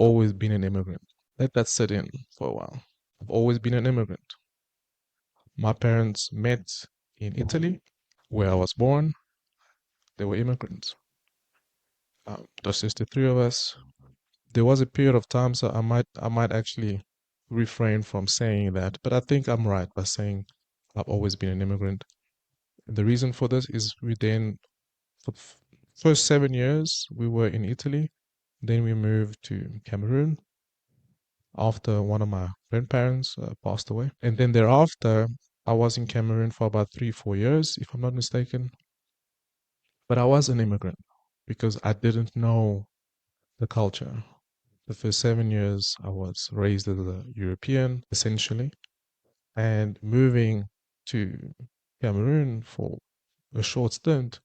always been an immigrant. Let that sit in for a while. I've always been an immigrant. My parents met in Italy, where I was born. They were immigrants. There's just the three of us. There was a period of time, so I might actually refrain from saying that, but I think I'm right by saying I've always been an immigrant. The reason for this is for the first 7 years, we were in Italy. Then we moved to Cameroon after one of my grandparents passed away. And then thereafter, I was in Cameroon for about 3, 4 years, if I'm not mistaken. But I was an immigrant because I didn't know the culture. The first 7 years, I was raised as a European, essentially, and moving to Cameroon for a short stint,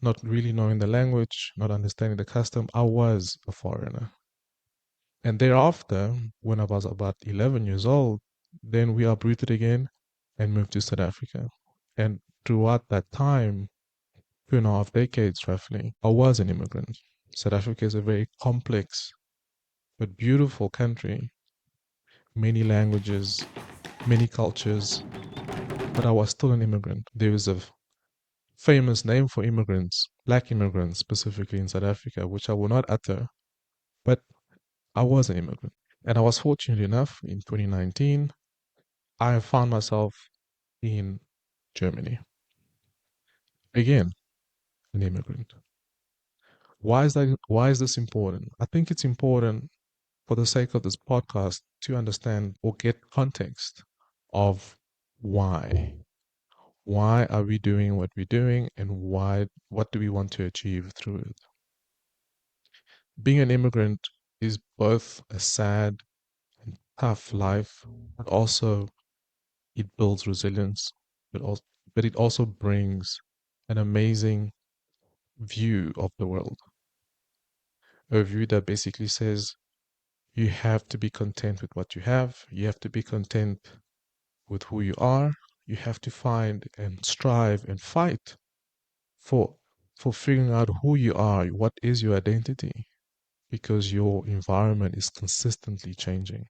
not really knowing the language, not understanding the custom, I was a foreigner. And thereafter, when I was about 11 years old, then we uprooted again and moved to South Africa. And throughout that time, 2.5 decades roughly, I was an immigrant. South Africa is a very complex but beautiful country, many languages, many cultures, but I was still an immigrant. There is a famous name for immigrants, black immigrants specifically in South Africa, which I will not utter, but I was an immigrant. And I was fortunate enough in 2019, I found myself in Germany. Again, an immigrant. Why is that? Why is this important? I think it's important for the sake of this podcast to understand or get context of why. Why are we doing what we're doing and what do we want to achieve through it? Being an immigrant is both a sad and tough life, but also it builds resilience, but it also brings an amazing view of the world. A view that basically says you have to be content with what you have, you have to be content with who you are, you have to find and strive and fight for for figuring out who you are, what is your identity, because your environment is consistently changing.